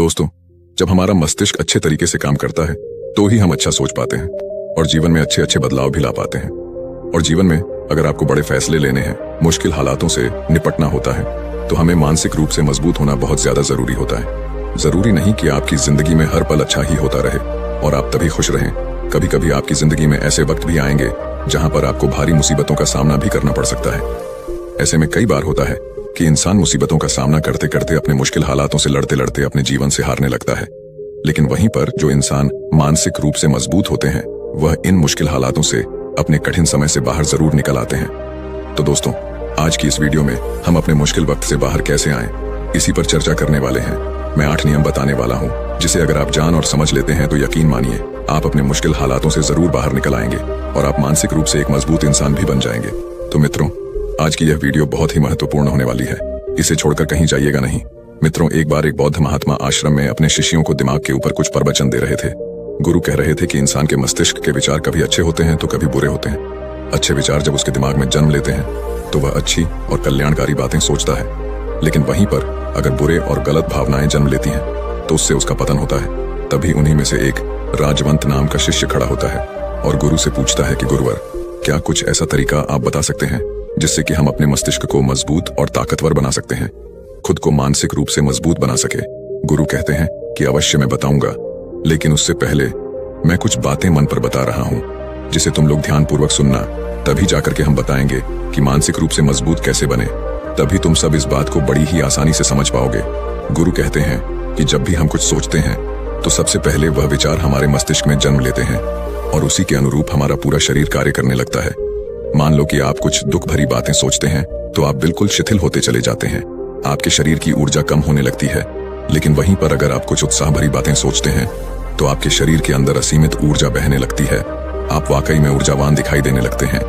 दोस्तों, जब हमारा मस्तिष्क अच्छे तरीके से काम करता है तो ही हम अच्छा सोच पाते हैं और जीवन में अच्छे अच्छे बदलाव भी ला पाते हैं। और जीवन में अगर आपको बड़े फैसले लेने हैं, मुश्किल हालातों से निपटना होता है, तो हमें मानसिक रूप से मजबूत होना बहुत ज्यादा जरूरी होता है। जरूरी नहीं कि आपकी जिंदगी में हर पल अच्छा ही होता रहे और आप तभी खुश रहें। कभी कभी आपकी जिंदगी में ऐसे वक्त भी आएंगे जहां पर आपको भारी मुसीबतों का सामना भी करना पड़ सकता है। ऐसे में कई बार होता है कि इंसान मुसीबतों का सामना करते करते अपने मुश्किल हालातों से लड़ते लड़ते अपने जीवन से हारने लगता है। लेकिन वहीं पर जो इंसान मानसिक रूप से मजबूत होते हैं, वह इन मुश्किल हालातों से अपने कठिन समय से बाहर जरूर निकल आते हैं। तो दोस्तों, आज की इस वीडियो में हम अपने मुश्किल वक्त से बाहर कैसे आएं, इसी पर चर्चा करने वाले हैं। मैं 8 नियम बताने वाला हूं, जिसे अगर आप जान और समझ लेते हैं तो यकीन मानिए आप अपने मुश्किल हालातों से जरूर बाहर निकल आएंगे और आप मानसिक रूप से एक मजबूत इंसान भी बन जाएंगे। तो मित्रों, आज की यह वीडियो बहुत ही महत्वपूर्ण होने वाली है, इसे छोड़कर कहीं जाइएगा नहीं। मित्रों, एक बार एक बौद्ध महात्मा आश्रम में अपने शिष्यों को दिमाग के ऊपर कुछ प्रवचन दे रहे थे। गुरु कह रहे थे कि इंसान के मस्तिष्क के विचार कभी अच्छे होते हैं तो कभी बुरे होते हैं। अच्छे विचार जब उसके दिमाग में जन्म लेते हैं तो वह अच्छी और कल्याणकारी बातें सोचता है, लेकिन वहीं पर अगर बुरे और गलत भावनाएं जन्म लेती हैं तो उससे उसका पतन होता है। तभी उन्हीं में से एक राजवंत नाम का शिष्य खड़ा होता है और गुरु से पूछता है कि गुरुवर, क्या कुछ ऐसा तरीका आप बता सकते हैं जिससे कि हम अपने मस्तिष्क को मजबूत और ताकतवर बना सकते हैं, खुद को मानसिक रूप से मजबूत बना सके। गुरु कहते हैं कि अवश्य मैं बताऊंगा, लेकिन उससे पहले मैं कुछ बातें मन पर बता रहा हूं जिसे तुम लोग ध्यानपूर्वक सुनना। तभी जाकर के हम बताएंगे कि मानसिक रूप से मजबूत कैसे बने। तभी तुम सब इस बात को बड़ी ही आसानी से समझ पाओगे। गुरु कहते हैं कि जब भी हम कुछ सोचते हैं तो सबसे पहले वह विचार हमारे मस्तिष्क में जन्म लेते हैं और उसी के अनुरूप हमारा पूरा शरीर कार्य करने लगता है। मान लो कि आप कुछ दुख भरी बातें सोचते हैं तो आप बिल्कुल शिथिल होते चले जाते हैं, आपके शरीर की ऊर्जा कम होने लगती है। लेकिन वहीं पर अगर आप कुछ उत्साह भरी बातें सोचते हैं तो आपके शरीर के अंदर असीमित ऊर्जा बहने लगती है, आप वाकई में ऊर्जावान दिखाई देने लगते हैं।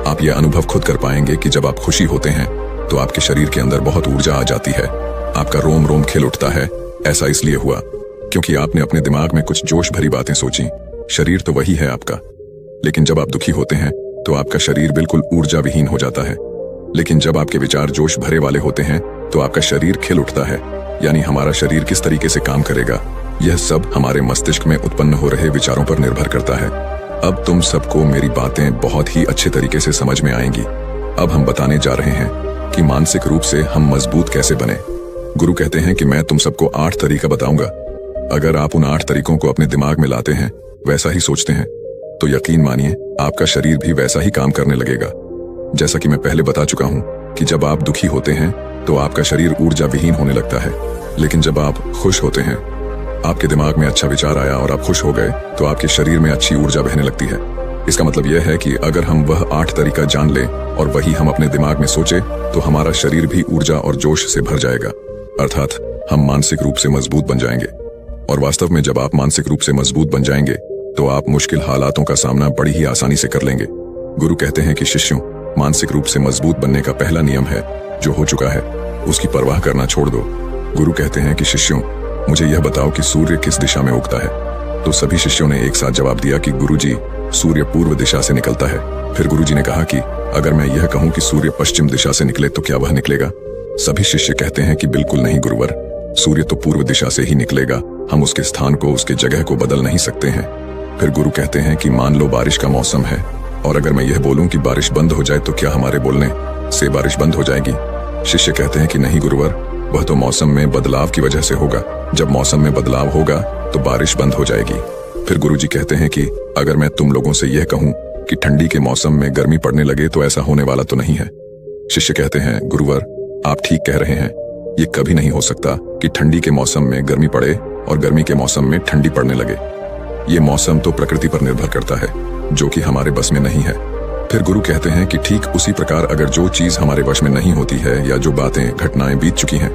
आप यह अनुभव खुद कर पाएंगे कि जब आप खुशी होते हैं तो आपके शरीर के अंदर बहुत ऊर्जा आ जाती है, आपका रोम रोम खिल उठता है। ऐसा इसलिए हुआ क्योंकि आपने अपने दिमाग में कुछ जोश भरी बातें सोची। शरीर तो वही है आपका, लेकिन जब आप दुखी होते हैं तो आपका शरीर बिल्कुल ऊर्जा विहीन हो जाता है। लेकिन जब आपके विचार जोश भरे वाले होते हैं तो आपका शरीर खिल उठता है। यानी हमारा शरीर किस तरीके से काम करेगा, यह सब हमारे मस्तिष्क में उत्पन्न हो रहे विचारों पर निर्भर करता है। अब तुम सबको मेरी बातें बहुत ही अच्छे तरीके से समझ में आएंगी। अब हम बताने जा रहे हैं कि मानसिक रूप से हम मजबूत कैसे बने। गुरु कहते हैं कि मैं तुम सबको 8 तरीका बताऊंगा। अगर आप उन 8 तरीकों को अपने दिमाग में लाते हैं, वैसा ही सोचते हैं, तो यकीन मानिए आपका शरीर भी वैसा ही काम करने लगेगा। जैसा कि मैं पहले बता चुका हूं कि जब आप दुखी होते हैं तो आपका शरीर ऊर्जा विहीन होने लगता है, लेकिन जब आप खुश होते हैं, आपके दिमाग में अच्छा विचार आया और आप खुश हो गए तो आपके शरीर में अच्छी ऊर्जा बहने लगती है। इसका मतलब यह है कि अगर हम वह 8 तरीका जान लें और वही हम अपने दिमाग में सोचे तो हमारा शरीर भी ऊर्जा और जोश से भर जाएगा, अर्थात हम मानसिक रूप से मजबूत बन जाएंगे। और वास्तव में जब आप मानसिक रूप से मजबूत बन जाएंगे तो आप मुश्किल हालातों का सामना बड़ी ही आसानी से कर लेंगे। गुरु कहते हैं कि शिष्यों, मानसिक रूप से मजबूत बनने का पहला नियम है, जो हो चुका है उसकी परवाह करना छोड़ दो। गुरु कहते हैं कि शिष्यों, मुझे यह बताओ कि सूर्य किस दिशा में उगता है। तो सभी शिष्यों ने एक साथ जवाब दिया कि गुरुजी, सूर्य पूर्व दिशा से निकलता है। फिर गुरुजी ने कहा कि अगर मैं यह कहूं कि सूर्य पश्चिम दिशा से निकले तो क्या वह निकलेगा? सभी शिष्य कहते हैं कि बिल्कुल नहीं गुरुवर, सूर्य तो पूर्व दिशा से ही निकलेगा, हम उसके स्थान को, उसके जगह को बदल नहीं सकते हैं। फिर गुरु कहते हैं कि मान लो बारिश का मौसम है और अगर मैं यह बोलूं कि बारिश बंद हो जाए तो क्या हमारे बोलने से बारिश बंद हो जाएगी? शिष्य कहते हैं कि नहीं गुरुवर, वह तो मौसम में बदलाव की वजह से होगा, जब मौसम में बदलाव होगा तो बारिश बंद हो जाएगी। फिर गुरुजी कहते हैं कि अगर मैं तुम लोगों से यह कहूं कि ठंडी के मौसम में गर्मी पड़ने लगे तो ऐसा होने वाला तो नहीं है। शिष्य कहते हैं गुरुवर, आप ठीक कह रहे हैं, ये कभी नहीं हो सकता कि ठंडी के मौसम में गर्मी पड़े और गर्मी के मौसम में ठंडी पड़ने लगे। ये मौसम तो प्रकृति पर निर्भर करता है, जो कि हमारे बस में नहीं है। फिर गुरु कहते हैं कि ठीक उसी प्रकार अगर जो चीज हमारे वश में नहीं होती है या जो बातें, घटनाएं बीत चुकी हैं,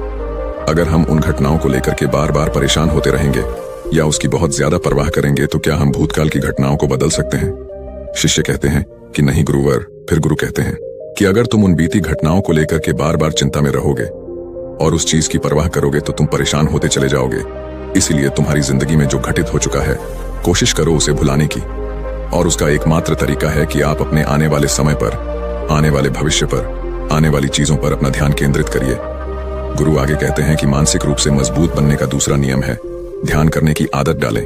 अगर हम उन घटनाओं को लेकर के बार बार परेशान होते रहेंगे या उसकी बहुत ज्यादा परवाह करेंगे तो क्या हम भूतकाल की घटनाओं को बदल सकते हैं? शिष्य कहते हैं कि नहीं गुरुवर। फिर गुरु कहते हैं कि अगर तुम उन बीती घटनाओं को लेकर के बार बार चिंता में रहोगे और उस चीज की परवाह करोगे तो तुम परेशान होते चले जाओगे। इसीलिए तुम्हारी जिंदगी में जो घटित हो चुका है, कोशिश करो उसे भुलाने की। और उसका एकमात्र तरीका है कि आप अपने आने वाले समय पर, आने वाले भविष्य पर, आने वाली चीजों पर अपना ध्यान केंद्रित करिए। गुरु आगे कहते हैं कि मानसिक रूप से मजबूत बनने का दूसरा नियम है ध्यान करने की आदत डालें।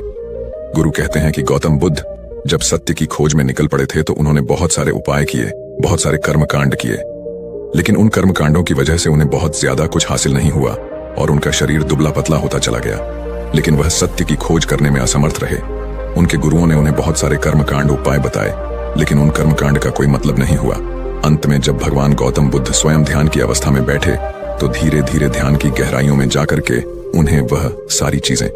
गुरु कहते हैं कि गौतम बुद्ध जब सत्य की खोज में निकल पड़े थे तो उन्होंने बहुत सारे उपाय किए, बहुत सारे कर्मकांड किए, लेकिन उन कर्मकांडों की वजह से उन्हें बहुत ज्यादा कुछ हासिल नहीं हुआ और उनका शरीर दुबला पतला होता चला गया। लेकिन वह सत्य की खोज करने में असमर्थ रहे। उनके गुरुओं ने उन्हें बहुत सारे कर्मकांड उपाय बताए, लेकिन उन कर्मकांड का कोई मतलब नहीं हुआ। अंत में जब भगवान गौतम बुद्ध स्वयं ध्यान की अवस्था में बैठे तो धीरे धीरे ध्यान की गहराइयों में जाकर के उन्हें वह सारी चीजें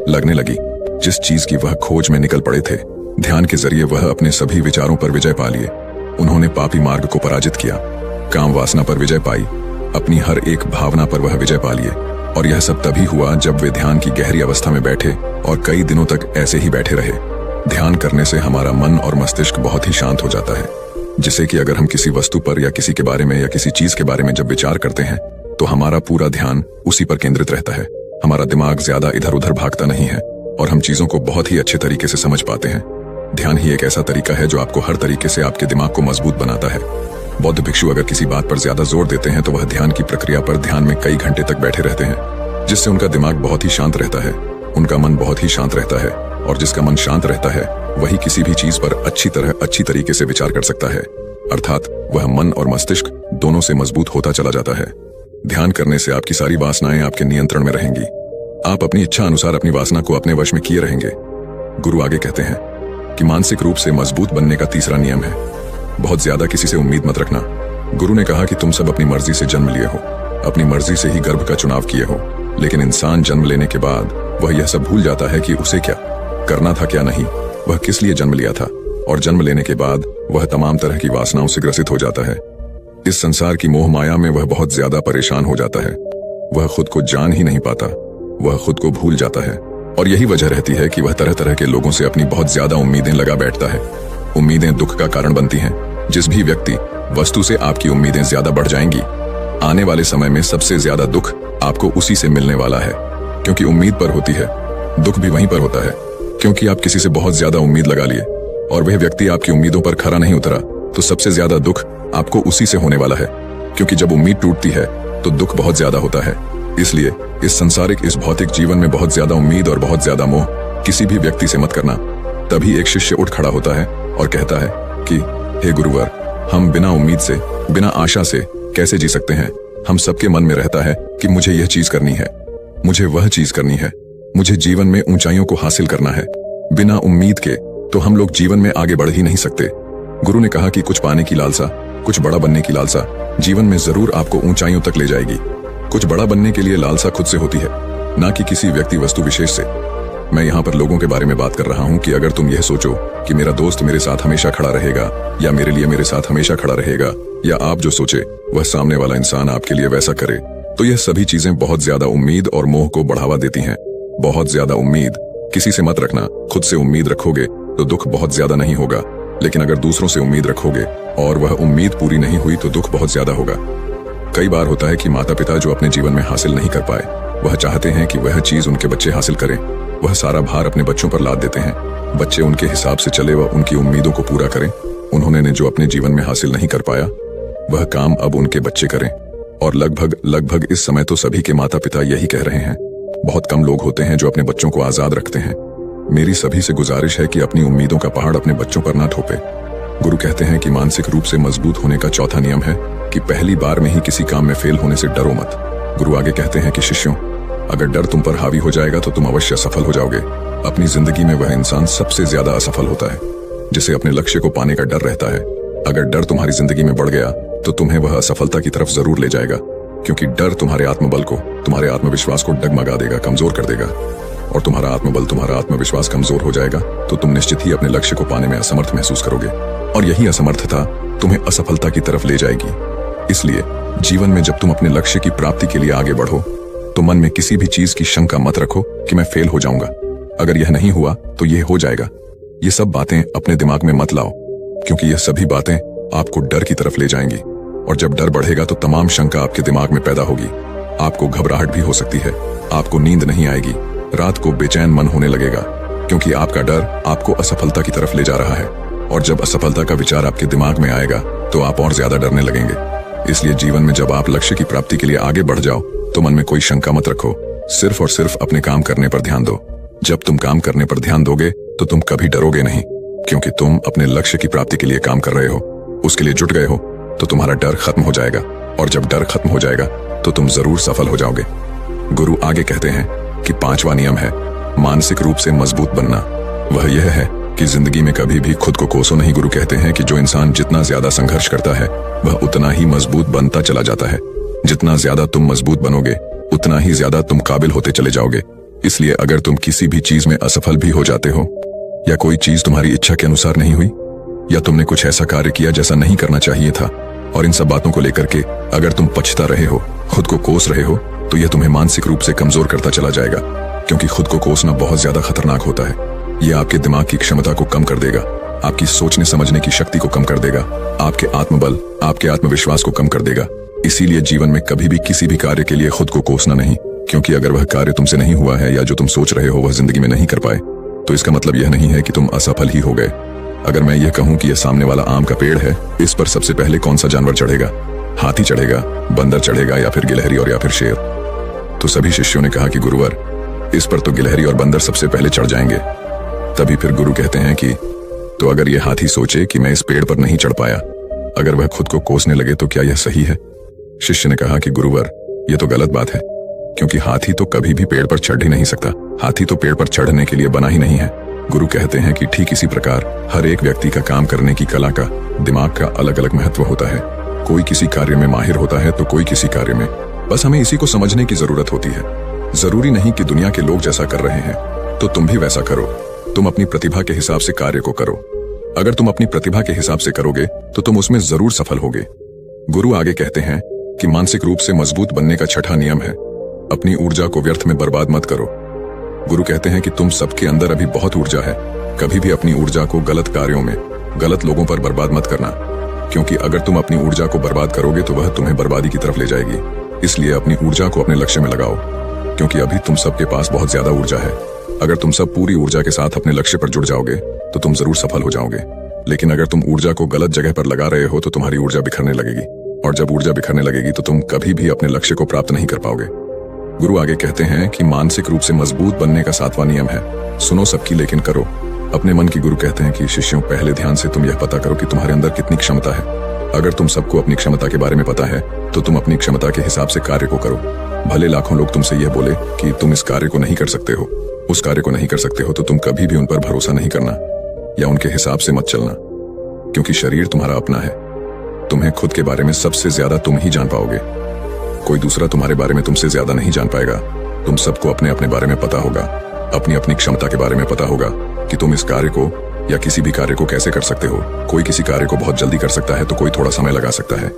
लगने लगी जिस चीज की वह खोज में निकल पड़े थे। ध्यान के जरिए वह अपने सभी विचारों पर विजय पा लिए। उन्होंने पापी मार्ग को पराजित किया, काम वासना पर विजय पाई, अपनी हर एक भावना पर वह विजय पा लिए। और यह सब तभी हुआ जब वे ध्यान की गहरी अवस्था में बैठे और कई दिनों तक ऐसे ही बैठे रहे। ध्यान करने से हमारा मन और मस्तिष्क बहुत ही शांत हो जाता है, जिससे कि अगर हम किसी वस्तु पर या किसी के बारे में या किसी चीज के बारे में जब विचार करते हैं तो हमारा पूरा ध्यान उसी पर केंद्रित रहता है। हमारा दिमाग ज्यादा इधर उधर भागता नहीं है और हम चीजों को बहुत ही अच्छे तरीके से समझ पाते हैं। ध्यान ही एक ऐसा तरीका है जो आपको हर तरीके से आपके दिमाग को मजबूत बनाता है। बौद्ध भिक्षु अगर किसी बात पर ज्यादा जोर देते हैं तो वह ध्यान की प्रक्रिया पर ध्यान में कई घंटे तक बैठे रहते हैं, जिससे उनका दिमाग बहुत ही शांत रहता है, उनका मन बहुत ही शांत रहता है। और जिसका मन शांत रहता है वही किसी भी चीज पर अच्छी तरीके से विचार कर सकता है, अर्थात वह मन और मस्तिष्क दोनों से मजबूत होता चला जाता है। ध्यान करने से आपकी सारी वासनाएं आपके नियंत्रण में रहेंगी। आप अपनी इच्छा अनुसार अपनी वासना को अपने वश में किए रहेंगे। गुरु आगे कहते हैं कि मानसिक रूप से मजबूत बनने का तीसरा नियम है बहुत ज्यादा किसी से उम्मीद मत रखना। गुरु ने कहा कि तुम सब अपनी मर्जी से जन्म लिए हो, अपनी मर्जी से ही गर्भ का चुनाव किए हो, लेकिन इंसान जन्म लेने के बाद वह यह सब भूल जाता है कि उसे क्या करना था क्या नहीं, वह किस लिए जन्म लिया था। और जन्म लेने के बाद वह तमाम तरह की वासनाओं से ग्रसित हो जाता है। इस संसार की मोह माया में वह बहुत ज्यादा परेशान हो जाता है। वह खुद को जान ही नहीं पाता, वह खुद को भूल जाता है। और यही वजह रहती है कि वह तरह तरह के लोगों से अपनी बहुत ज्यादा उम्मीदें लगा बैठता है। उम्मीदें दुख का कारण बनती हैं। जिस भी व्यक्ति वस्तु से आपकी उम्मीदें ज्यादा बढ़ जाएंगी, आने वाले समय में सबसे ज्यादा दुख आपको उसी से मिलने वाला है, क्योंकि उम्मीद पर होती है। दुख भी वहीं पर होता है, क्योंकि आप किसी से बहुत ज्यादा उम्मीद लगा लिए और वह व्यक्ति आपकी उम्मीदों पर खरा नहीं उतरा, तो सबसे ज्यादा दुख आपको उसी से होने वाला है। क्योंकि जब उम्मीद टूटती है तो दुख बहुत ज्यादा होता है। इसलिए इस संसारिक इस भौतिक जीवन में बहुत ज्यादा उम्मीद और बहुत ज्यादा मोह किसी भी व्यक्ति से मत करना। तभी एक शिष्य उठ खड़ा होता है और कहता है कि हे गुरुवर, हम बिना उम्मीद से, बिना आशा से कैसे जी सकते हैं। हम सबके मन में रहता है कि मुझे यह चीज करनी है, मुझे वह चीज करनी है, मुझे जीवन में ऊंचाइयों को हासिल करना है। बिना उम्मीद के तो हम लोग जीवन में आगे बढ़ ही नहीं सकते। गुरु ने कहा कि कुछ पाने की लालसा, कुछ बड़ा बनने की लालसा जीवन में जरूर आपको ऊंचाइयों तक ले जाएगी। कुछ बड़ा बनने के लिए लालसा खुद से होती है, ना कि किसी व्यक्ति वस्तु विशेष से। मैं यहाँ पर लोगों के बारे में बात कर रहा हूँ कि अगर तुम यह सोचो कि मेरा दोस्त मेरे साथ हमेशा खड़ा रहेगा या मेरे लिए मेरे साथ हमेशा खड़ा रहेगा, या आप जो सोचे वह सामने वाला इंसान आपके लिए वैसा करे, तो यह सभी चीजें बहुत ज्यादा उम्मीद और मोह को बढ़ावा देती हैं। बहुत ज्यादा उम्मीद किसी से मत रखना। खुद से उम्मीद रखोगे तो दुख बहुत ज्यादा नहीं होगा, लेकिन अगर दूसरों से उम्मीद रखोगे और वह उम्मीद पूरी नहीं हुई तो दुख बहुत ज्यादा होगा। कई बार होता है कि माता पिता जो अपने जीवन में हासिल नहीं कर पाए, वह चाहते हैं कि वह चीज उनके बच्चे हासिल करें। वह सारा भार अपने बच्चों पर लाद देते हैं। बच्चे उनके हिसाब से चले व उनकी उम्मीदों को पूरा करें। उन्होंने जो अपने जीवन में हासिल नहीं कर पाया, वह काम अब उनके बच्चे करें। और लगभग इस समय तो सभी के माता पिता यही कह रहे हैं। बहुत कम लोग होते हैं जो अपने बच्चों को आजाद रखते हैं। मेरी सभी से गुजारिश है कि अपनी उम्मीदों का पहाड़ अपने बच्चों पर ना थोपे। गुरु कहते हैं कि मानसिक रूप से मजबूत होने का चौथा नियम है कि पहली बार में ही किसी काम में फेल होने से डरो मत। गुरु आगे कहते हैं कि शिष्यों, अगर डर तुम पर हावी हो जाएगा तो तुम अवश्य सफल हो जाओगे। अपनी जिंदगी में वह इंसान सबसे ज्यादा असफल होता है जिसे अपने लक्ष्य को पाने का डर रहता है। अगर डर तुम्हारी जिंदगी में बढ़ गया तो तुम्हें वह असफलता की तरफ जरूर ले जाएगा, क्योंकि डर तुम्हारे आत्मबल को, तुम्हारे आत्मविश्वास को डगमगा देगा, कमजोर कर देगा। और तुम्हारा आत्मबल, तुम्हारा आत्मविश्वास कमजोर हो जाएगा तो तुम निश्चित ही अपने लक्ष्य को पाने में असमर्थ महसूस करोगे, और यही असमर्थता तुम्हें असफलता की तरफ ले जाएगी। इसलिए जीवन में जब तुम अपने लक्ष्य की प्राप्ति के लिए आगे बढ़ो तो मन में किसी भी चीज की शंका मत रखो कि मैं फेल हो जाऊंगा। अगर यह नहीं हुआ तो यह हो जाएगा। ये सब बातें अपने दिमाग में मत लाओ, क्योंकि यह सभी बातें आपको डर की तरफ ले जाएंगी। और जब डर बढ़ेगा तो तमाम शंका आपके दिमाग में पैदा होगी। आपको घबराहट भी हो सकती है, आपको नींद नहीं आएगी, रात को बेचैन मन होने लगेगा, क्योंकि आपका डर आपको असफलता की तरफ ले जा रहा है। और जब असफलता का विचार आपके दिमाग में आएगा तो आप और ज्यादा डरने लगेंगे। इसलिए जीवन में जब आप लक्ष्य की प्राप्ति के लिए आगे बढ़ जाओ तो मन में कोई शंका मत रखो, सिर्फ और सिर्फ अपने काम करने पर ध्यान दो। जब तुम काम करने पर ध्यान दोगे तो तुम कभी डरोगे नहीं, क्योंकि तुम अपने लक्ष्य की प्राप्ति के लिए काम कर रहे हो, उसके लिए जुट गए हो। तो तुम्हारा डर खत्म हो जाएगा, और जब डर खत्म हो जाएगा तो तुम जरूर सफल हो जाओगे। गुरु आगे कहते हैं कि 5वां नियम है मानसिक रूप से मजबूत बनना। वह यह है कि जिंदगी में कभी भी खुद को कोसो नहीं। गुरु कहते हैं कि जो इंसान जितना ज्यादा संघर्ष करता है वह उतना ही मजबूत बनता चला जाता है। जितना ज्यादा तुम मजबूत बनोगे उतना ही ज्यादा तुम काबिल होते चले जाओगे। इसलिए अगर तुम किसी भी चीज में असफल भी हो जाते हो, या कोई चीज तुम्हारी इच्छा के अनुसार नहीं हुई, या तुमने कुछ ऐसा कार्य किया जैसा नहीं करना चाहिए था, और इन सब बातों को लेकर के अगर तुम पछता रहे हो, खुद को कोस रहे हो, तो यह तुम्हें मानसिक रूप से कमजोर करता चला जाएगा। क्योंकि खुद को कोसना बहुत ज्यादा खतरनाक होता है। यह आपके दिमाग की क्षमता को कम कर देगा, आपकी सोचने समझने की शक्ति को कम कर देगा, आपके आत्मबल, आपके आत्मविश्वास को कम कर देगा। इसीलिए जीवन में कभी भी किसी भी कार्य के लिए खुद को कोसना नहीं, क्योंकि अगर वह कार्य तुमसे नहीं हुआ है या जो तुम सोच रहे हो वह जिंदगी में नहीं कर पाए, तो इसका मतलब यह नहीं है कि तुम असफल ही हो गए। अगर मैं यह कहूं कि यह सामने वाला आम का पेड़ है, इस पर सबसे पहले कौन सा जानवर चढ़ेगा? हाथी चढ़ेगा, बंदर चढ़ेगा, या फिर गिलहरी और या फिर शेर? तो सभी शिष्यों ने कहा कि गुरुवर, इस पर तो गिलहरी और बंदर सबसे पहले चढ़ जाएंगे। तभी फिर गुरु कहते हैं कि तो अगर यह हाथी सोचे कि मैं इस पेड़ पर नहीं चढ़ पाया, अगर वह खुद को कोसने लगे, तो क्या यह सही है? शिष्य ने कहा कि गुरुवर, यह तो गलत बात है, क्योंकि हाथी तो कभी भी पेड़ पर चढ़ ही नहीं सकता। हाथी तो पेड़ पर चढ़ने के लिए बना ही नहीं है। गुरु कहते हैं कि ठीक इसी प्रकार हर एक व्यक्ति का काम करने की कला का, दिमाग का अलग अलग महत्व होता है। कोई किसी कार्य में माहिर होता है तो कोई किसी कार्य में। बस हमें इसी को समझने की जरूरत होती है। जरूरी नहीं कि दुनिया के लोग जैसा कर रहे हैं तो तुम भी वैसा करो। तुम अपनी प्रतिभा के हिसाब से कार्य को करो। अगर तुम अपनी प्रतिभा के हिसाब से करोगे तो तुम उसमें जरूर सफल होगे। गुरु आगे कहते हैं कि मानसिक रूप से मजबूत बनने का 6वां नियम है अपनी ऊर्जा को व्यर्थ में बर्बाद मत करो। गुरु कहते हैं कि तुम सबके अंदर अभी बहुत ऊर्जा है। कभी भी अपनी ऊर्जा को गलत कार्यों में, गलत लोगों पर बर्बाद मत करना, क्योंकि अगर तुम अपनी ऊर्जा को बर्बाद करोगे तो वह तुम्हें बर्बादी की तरफ ले जाएगी। इसलिए अपनी ऊर्जा को अपने लक्ष्य में लगाओ, क्योंकि अभी तुम सबके पास बहुत ज्यादा ऊर्जा है। अगर तुम सब पूरी ऊर्जा के साथ अपने लक्ष्य पर जुड़ जाओगे तो तुम जरूर सफल हो जाओगे। लेकिन अगर तुम ऊर्जा को गलत जगह पर लगा रहे हो तो तुम्हारी ऊर्जा बिखरने लगेगी, और जब ऊर्जा बिखरने लगेगी तो तुम कभी भी अपने लक्ष्य को प्राप्त नहीं कर पाओगे। गुरु आगे कहते हैं कि मानसिक रूप से मजबूत बनने का 7वां नियम है सुनो सबकी लेकिन करो अपने मन की। गुरु कहते हैं कि शिष्यों, पहले ध्यान से तुम यह पता करो कि तुम्हारे अंदर कितनी क्षमता है। अगर तुम सबको अपनी क्षमता के बारे में पता है तो तुम अपनी क्षमता के हिसाब से कार्य को करो। भले लाखों लोग तुमसे यह बोले कि तुम इस कार्य को नहीं कर सकते हो, उस कार्य को नहीं कर सकते हो, तो तुम कभी भी उन पर भरोसा नहीं करना या उनके हिसाब से मत चलना, क्योंकि शरीर तुम्हारा अपना है। तुम्हें खुद के बारे में सबसे ज्यादा तुम ही जान पाओगे। कोई दूसरा तुम्हारे बारे में तुमसे ज्यादा नहीं जान पाएगा। तुम सबको अपने अपने बारे में पता होगा, अपनी अपनी क्षमता के बारे में पता होगा कि तुम इस कार्य को या किसी भी कार्य को कैसे कर सकते हो। कोई किसी कार्य को बहुत जल्दी कर सकता है तो कोई थोड़ा समय लगा सकता है।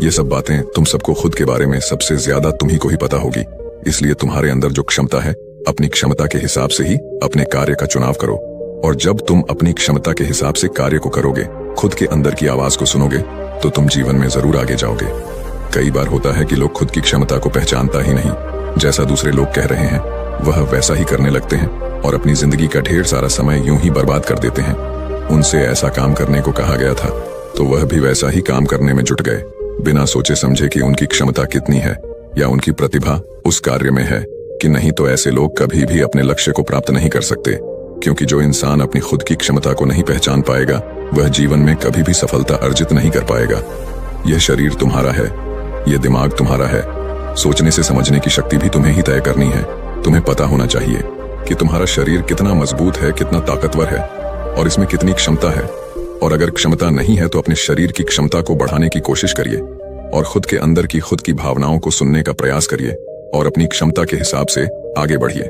ये सब बातें तुम सबको खुद के बारे में सबसे ज्यादा तुम्ही को ही पता होगी। इसलिए तुम्हारे अंदर जो क्षमता है, अपनी क्षमता के हिसाब से ही अपने कार्य का चुनाव करो। और जब तुम अपनी क्षमता के हिसाब से कार्य को करोगे, खुद के अंदर की आवाज को सुनोगे, तो तुम जीवन में जरूर आगे जाओगे। कई बार होता है कि लोग खुद की क्षमता को पहचानता ही नहीं। जैसा दूसरे लोग कह रहे हैं वह वैसा ही करने लगते हैं और अपनी जिंदगी का ढेर सारा समय यूं ही बर्बाद कर देते हैं। उनसे ऐसा काम करने को कहा गया था तो वह भी वैसा ही काम करने में जुट गए, बिना सोचे समझे कि उनकी क्षमता कितनी है या उनकी प्रतिभा उस कार्य में है कि नहीं। तो ऐसे लोग कभी भी अपने लक्ष्य को प्राप्त नहीं कर सकते, क्योंकि जो इंसान अपनी खुद की क्षमता को नहीं पहचान पाएगा वह जीवन में कभी भी सफलता अर्जित नहीं कर पाएगा। यह शरीर तुम्हारा है, यह दिमाग तुम्हारा है। सोचने से समझने की शक्ति भी तुम्हें ही तय करनी है। तुम्हें पता होना चाहिए कि तुम्हारा शरीर कितना मजबूत है, कितना ताकतवर है और इसमें कितनी क्षमता है। और अगर क्षमता नहीं है तो अपने शरीर की क्षमता को बढ़ाने की कोशिश करिए और खुद के अंदर की खुद की भावनाओं को सुनने का प्रयास करिए और अपनी क्षमता के हिसाब से आगे बढ़िए।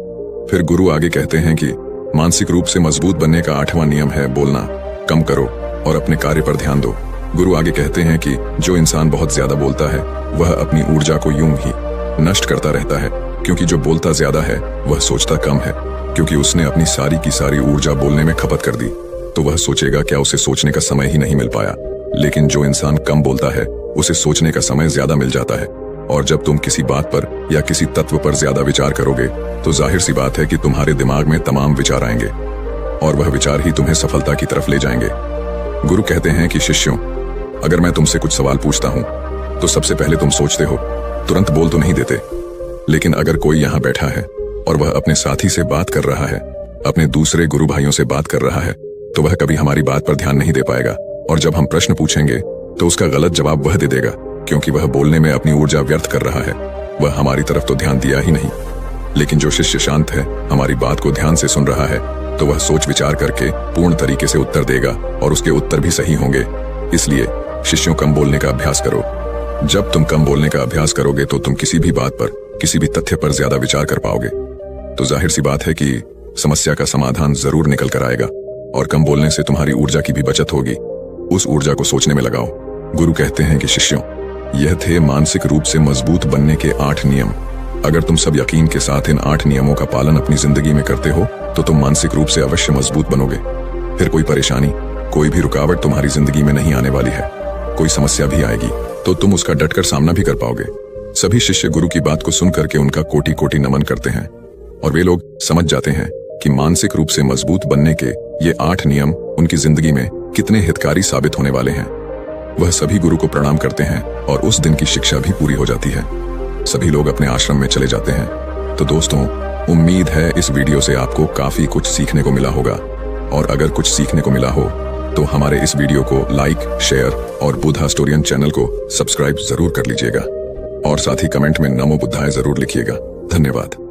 फिर गुरु आगे कहते हैं कि मानसिक रूप से मजबूत बनने का 8वां नियम है बोलना कम करो और अपने कार्य पर ध्यान दो। गुरु आगे कहते हैं कि जो इंसान बहुत ज्यादा बोलता है वह अपनी ऊर्जा को यूं ही नष्ट करता रहता है, क्योंकि जो बोलता ज्यादा है वह सोचता कम है, क्योंकि उसने अपनी सारी की सारी ऊर्जा बोलने में खपत कर दी तो वह सोचेगा क्या उसे सोचने का समय ही नहीं मिल पाया। लेकिन जो इंसान कम बोलता है उसे सोचने का समय ज्यादा मिल जाता है। और जब तुम किसी बात पर या किसी तत्व पर ज्यादा विचार करोगे तो जाहिर सी बात है कि तुम्हारे दिमाग में तमाम विचार आएंगे और वह विचार ही तुम्हें सफलता की तरफ ले जाएंगे। गुरु कहते हैं कि शिष्यों, अगर मैं तुमसे कुछ सवाल पूछता हूं तो सबसे पहले तुम सोचते हो, तुरंत बोल तो नहीं देते। लेकिन अगर कोई यहाँ बैठा है और वह अपने साथी से बात कर रहा है, अपने दूसरे गुरु भाइयों से बात कर रहा है, तो वह कभी हमारी बात पर ध्यान नहीं दे पाएगा। और जब हम प्रश्न पूछेंगे तो उसका गलत जवाब वह दे देगा, क्योंकि वह बोलने में अपनी ऊर्जा व्यर्थ कर रहा है। वह हमारी तरफ तो ध्यान दिया ही नहीं। लेकिन जो शिष्य शांत है, हमारी बात को ध्यान से सुन रहा है, तो वह सोच विचार करके पूर्ण तरीके से उत्तर देगा और उसके उत्तर भी सही होंगे। इसलिए शिष्यों, कम बोलने का अभ्यास करो। जब तुम कम बोलने का अभ्यास करोगे तो तुम किसी भी बात पर, किसी भी तथ्य पर ज्यादा विचार कर पाओगे। तो जाहिर सी बात है कि समस्या का समाधान जरूर निकल कर आएगा। और कम बोलने से तुम्हारी ऊर्जा की भी बचत होगी। उस ऊर्जा को सोचने में लगाओ। गुरु कहते हैं कि शिष्यों, यह थे मानसिक रूप से मजबूत बनने के 8 नियम। अगर तुम सब यकीन के साथ इन 8 नियमों का पालन अपनी जिंदगी में करते हो तो तुम मानसिक रूप से अवश्य मजबूत बनोगे। फिर कोई परेशानी, कोई भी रुकावट तुम्हारी जिंदगी में नहीं आने वाली है। कोई समस्या भी आएगी तो तुम उसका डटकर सामना भी कर पाओगे। सभी शिष्य गुरु की बात को सुन करके उनका कोटि कोटि नमन करते हैं और वे लोग समझ जाते हैं कि मानसिक रूप से मजबूत बनने के ये 8 नियम उनकी जिंदगी में कितने हितकारी साबित होने वाले हैं। वह सभी गुरु को प्रणाम करते हैं और उस दिन की शिक्षा भी पूरी हो जाती है। सभी लोग अपने आश्रम में चले जाते हैं। तो दोस्तों, उम्मीद है इस वीडियो से आपको काफी कुछ सीखने को मिला होगा। और अगर कुछ सीखने को मिला हो तो हमारे इस वीडियो को लाइक, शेयर और बुद्धा स्टोरियन चैनल को सब्सक्राइब जरूर कर लीजिएगा। और साथ ही कमेंट में नमो बुद्धाय जरूर लिखिएगा। धन्यवाद।